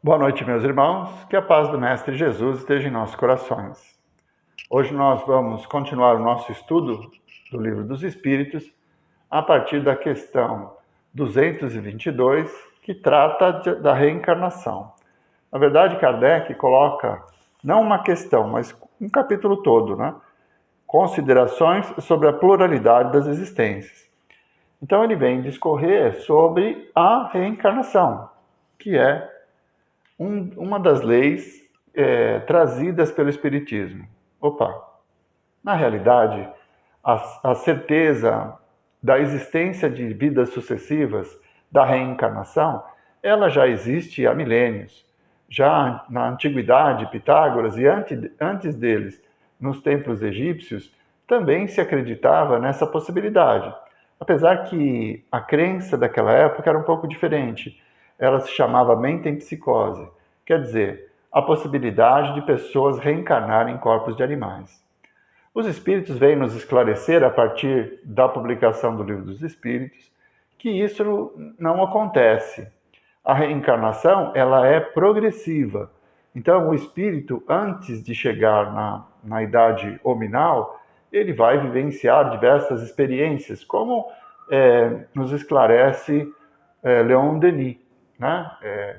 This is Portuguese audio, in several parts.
Boa noite, meus irmãos. Que a paz do Mestre Jesus esteja em nossos corações. Hoje nós vamos continuar o nosso estudo do Livro dos Espíritos a partir da questão 222, que trata da reencarnação. Na verdade, Kardec coloca não uma questão, mas um capítulo todo, né? Considerações sobre a pluralidade das existências. Então ele vem discorrer sobre a reencarnação, que é uma das leis trazidas pelo Espiritismo. Na realidade, a certeza da existência de vidas sucessivas, da reencarnação, ela já existe há milênios. Já na antiguidade, Pitágoras, e antes deles, nos templos egípcios, também se acreditava nessa possibilidade. Apesar que a crença daquela época era um pouco diferente. Ela se chamava metempsicose, quer dizer, a possibilidade de pessoas reencarnarem em corpos de animais. Os Espíritos vêm nos esclarecer, a partir da publicação do Livro dos Espíritos, que isso não acontece. A reencarnação, ela é progressiva. Então, o espírito, antes de chegar na idade hominal, ele vai vivenciar diversas experiências, como nos esclarece Leon Denis. Né?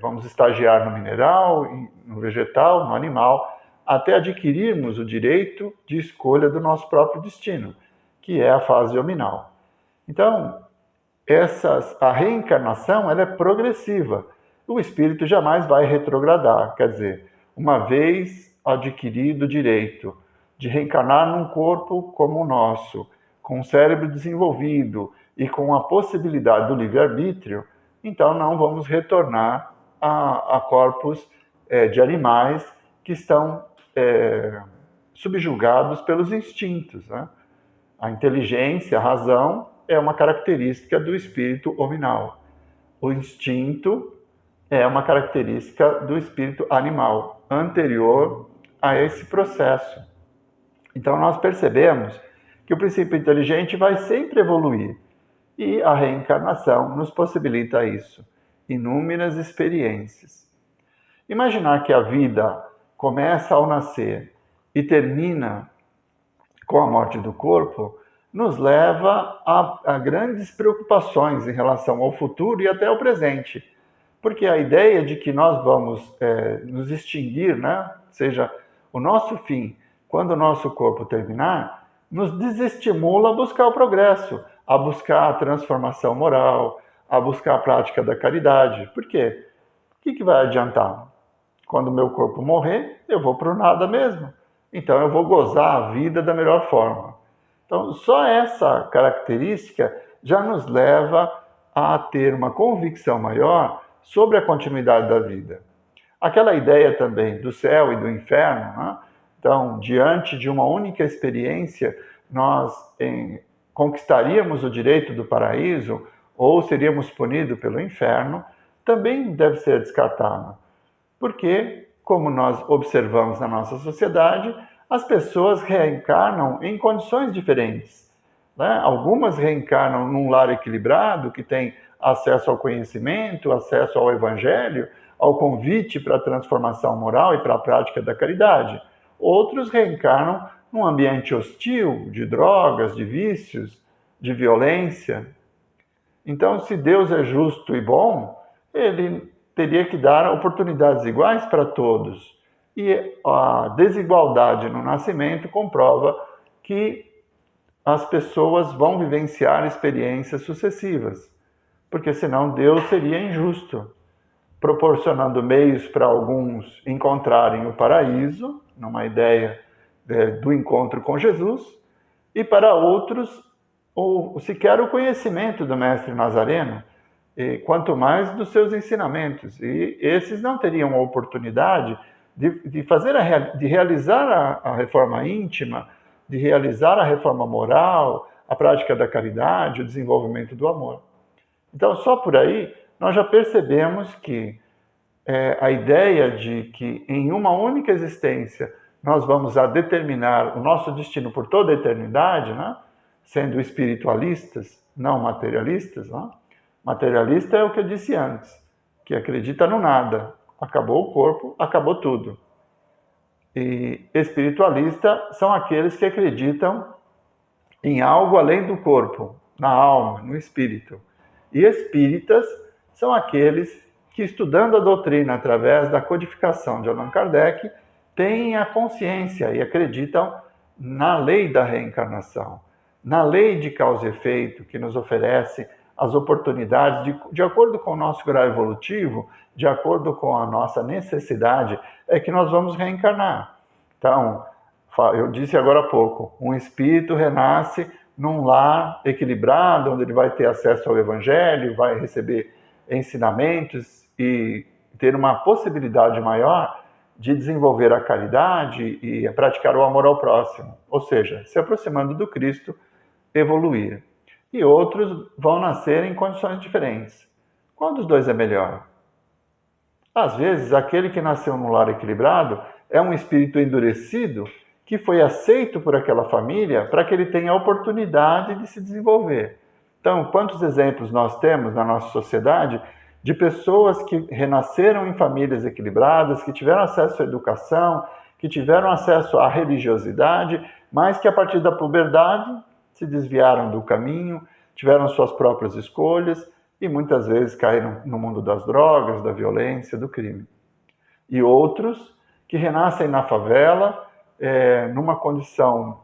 Vamos estagiar no mineral, no vegetal, no animal, até adquirirmos o direito de escolha do nosso próprio destino, que é a fase hominal. Então, a reencarnação ela é progressiva. O espírito jamais vai retrogradar, quer dizer, uma vez adquirido o direito de reencarnar num corpo como o nosso, com o cérebro desenvolvido e com a possibilidade do livre-arbítrio, então não vamos retornar a corpos de animais que estão subjugados pelos instintos. Né? A inteligência, a razão, é uma característica do espírito hominal. O instinto é uma característica do espírito animal, anterior a esse processo. Então nós percebemos que o princípio inteligente vai sempre evoluir, e a reencarnação nos possibilita isso, inúmeras experiências. Imaginar que a vida começa ao nascer e termina com a morte do corpo nos leva a grandes preocupações em relação ao futuro e até ao presente. Porque a ideia de que nós vamos nos extinguir, né, seja o nosso fim, quando o nosso corpo terminar, nos desestimula a buscar o progresso, a buscar a transformação moral, a buscar a prática da caridade. Por quê? O que vai adiantar? Quando o meu corpo morrer, eu vou para o nada mesmo. Então eu vou gozar a vida da melhor forma. Então só essa característica já nos leva a ter uma convicção maior sobre a continuidade da vida. Aquela ideia também do céu e do inferno, né? Então, diante de uma única experiência, nós conquistaríamos o direito do paraíso ou seríamos punidos pelo inferno, também deve ser descartado. Porque, como nós observamos na nossa sociedade, as pessoas reencarnam em condições diferentes. Né? Algumas reencarnam num lar equilibrado, que tem acesso ao conhecimento, acesso ao evangelho, ao convite para a transformação moral e para a prática da caridade. Outros reencarnam num ambiente hostil, de drogas, de vícios, de violência. Então, se Deus é justo e bom, ele teria que dar oportunidades iguais para todos. E a desigualdade no nascimento comprova que as pessoas vão vivenciar experiências sucessivas, porque senão Deus seria injusto, proporcionando meios para alguns encontrarem o paraíso, numa ideia do encontro com Jesus, e para outros, sequer o conhecimento do Mestre Nazareno, e quanto mais dos seus ensinamentos. E esses não teriam a oportunidade de realizar a reforma íntima, de realizar a reforma moral, a prática da caridade, o desenvolvimento do amor. Então, só por aí, nós já percebemos que a ideia de que em uma única existência nós vamos a determinar o nosso destino por toda a eternidade, né? Sendo espiritualistas, não materialistas. Né? Materialista é o que eu disse antes, que acredita no nada. acabou o corpo, acabou tudo. E espiritualista são aqueles que acreditam em algo além do corpo, na alma, no espírito. E espíritas são aqueles que, estudando a doutrina através da codificação de Allan Kardec, têm a consciência e acreditam na lei da reencarnação, na lei de causa e efeito que nos oferece as oportunidades, de acordo com o nosso grau evolutivo, de acordo com a nossa necessidade, é que nós vamos reencarnar. Então, eu disse agora há pouco, um espírito renasce num lar equilibrado, onde ele vai ter acesso ao Evangelho, vai receber ensinamentos e ter uma possibilidade maior de desenvolver a caridade e praticar o amor ao próximo, ou seja, se aproximando do Cristo, evoluir. E outros vão nascer em condições diferentes. Qual dos dois é melhor? Às vezes, aquele que nasceu num lar equilibrado é um espírito endurecido que foi aceito por aquela família para que ele tenha a oportunidade de se desenvolver. Então, quantos exemplos nós temos na nossa sociedade de pessoas que renasceram em famílias equilibradas, que tiveram acesso à educação, que tiveram acesso à religiosidade, mas que a partir da puberdade se desviaram do caminho, tiveram suas próprias escolhas e muitas vezes caíram no mundo das drogas, da violência, do crime. E outros que renascem na favela, numa condição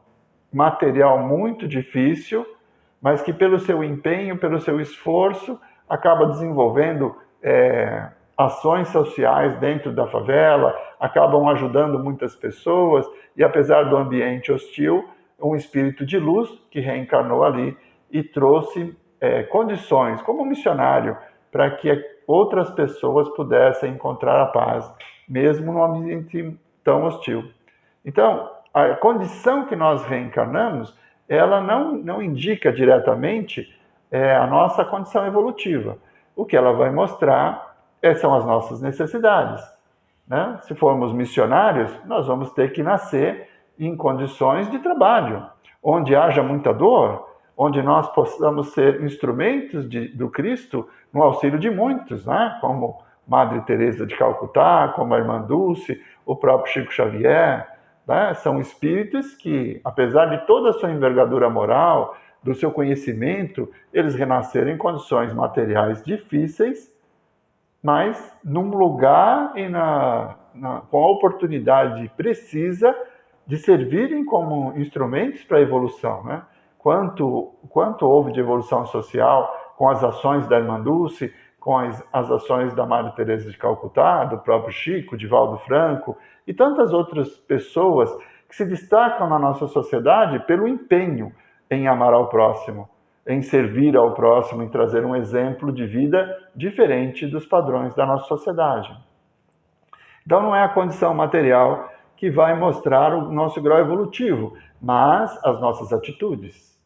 material muito difícil, mas que pelo seu empenho, pelo seu esforço, acaba desenvolvendo ações sociais dentro da favela, acabam ajudando muitas pessoas e, apesar do ambiente hostil, um espírito de luz que reencarnou ali e trouxe condições, como missionário, para que outras pessoas pudessem encontrar a paz, mesmo num ambiente tão hostil. Então, a condição que nós reencarnamos, ela não indica diretamente a nossa condição evolutiva. O que ela vai mostrar são as nossas necessidades, né? Se formos missionários, nós vamos ter que nascer em condições de trabalho, onde haja muita dor, onde nós possamos ser instrumentos do Cristo no auxílio de muitos, né? Como Madre Teresa de Calcutá, como a Irmã Dulce, o próprio Chico Xavier, né? São espíritos que, apesar de toda a sua envergadura moral, do seu conhecimento, eles renasceram em condições materiais difíceis, mas num lugar e com a oportunidade precisa de servirem como instrumentos para a evolução, né? Quanto houve de evolução social com as ações da Irmã Dulce, com as ações da Madre Teresa de Calcutá, do próprio Chico, de Valdo Franco e tantas outras pessoas que se destacam na nossa sociedade pelo empenho em amar ao próximo, em servir ao próximo, em trazer um exemplo de vida diferente dos padrões da nossa sociedade. Então não é a condição material que vai mostrar o nosso grau evolutivo, mas as nossas atitudes,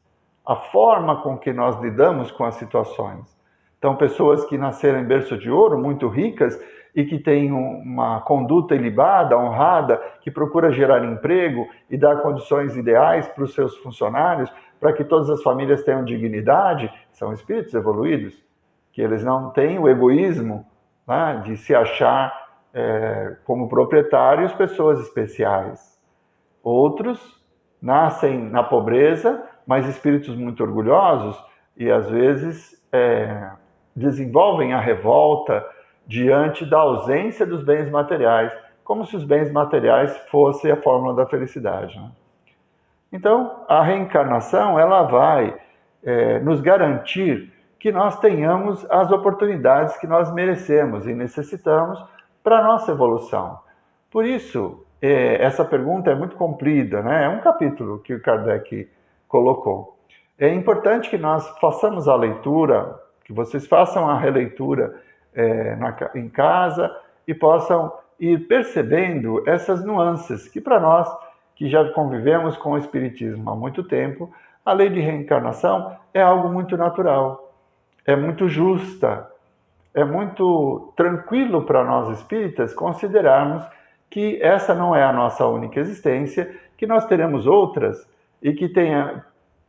a forma com que nós lidamos com as situações. Então, pessoas que nasceram em berço de ouro, muito ricas, e que têm uma conduta ilibada, honrada, que procura gerar emprego e dar condições ideais para os seus funcionários, para que todas as famílias tenham dignidade, são espíritos evoluídos, que eles não têm o egoísmo, né, de se achar como proprietários pessoas especiais. Outros nascem na pobreza, mas espíritos muito orgulhosos e às vezes desenvolvem a revolta diante da ausência dos bens materiais, como se os bens materiais fossem a fórmula da felicidade, né? Então, a reencarnação ela vai nos garantir que nós tenhamos as oportunidades que nós merecemos e necessitamos para a nossa evolução. Por isso, essa pergunta é muito comprida, né? É um capítulo que o Kardec colocou. É importante que nós façamos a leitura, que vocês façam a releitura em casa e possam ir percebendo essas nuances que para nós, que já convivemos com o Espiritismo há muito tempo, a lei de reencarnação é algo muito natural, é muito justa, é muito tranquilo para nós espíritas considerarmos que essa não é a nossa única existência, que nós teremos outras e que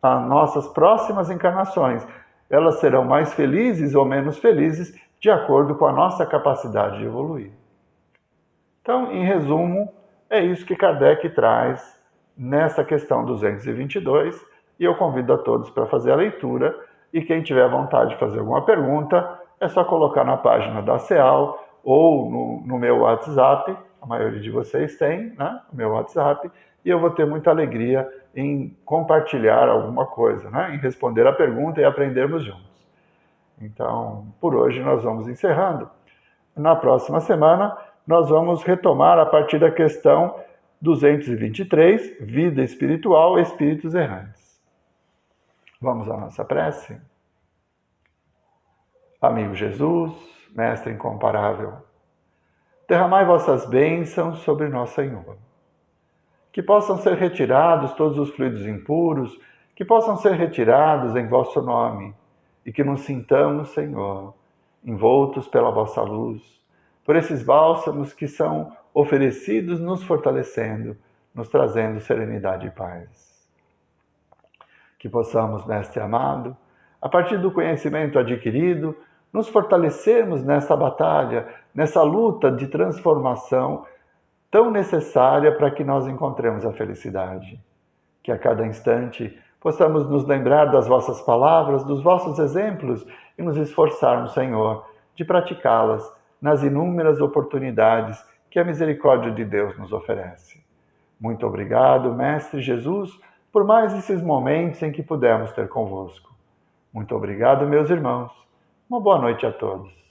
as nossas próximas encarnações, elas serão mais felizes ou menos felizes de acordo com a nossa capacidade de evoluir. Então, em resumo, é isso que Kardec traz nessa questão 222, e eu convido a todos para fazer a leitura, e quem tiver vontade de fazer alguma pergunta, é só colocar na página da CEAL ou no meu WhatsApp, a maioria de vocês tem, né, o meu WhatsApp, e eu vou ter muita alegria em compartilhar alguma coisa, né, em responder a pergunta e aprendermos juntos. Então, por hoje nós vamos encerrando. Na próxima semana, nós vamos retomar a partir da questão 223, Vida Espiritual, Espíritos Errantes. Vamos à nossa prece? Amigo Jesus, Mestre incomparável, derramai vossas bênçãos sobre nós, Senhor. Que possam ser retirados todos os fluidos impuros, que possam ser retirados em vosso nome, e que nos sintamos, Senhor, envoltos pela vossa luz, por esses bálsamos que são oferecidos, nos fortalecendo, nos trazendo serenidade e paz. Que possamos, Mestre amado, a partir do conhecimento adquirido, nos fortalecermos nessa batalha, nessa luta de transformação tão necessária para que nós encontremos a felicidade. Que a cada instante possamos nos lembrar das vossas palavras, dos vossos exemplos e nos esforçarmos, Senhor, de praticá-las nas inúmeras oportunidades que a misericórdia de Deus nos oferece. Muito obrigado, Mestre Jesus, por mais esses momentos em que pudemos ter convosco. Muito obrigado, meus irmãos. Uma boa noite a todos.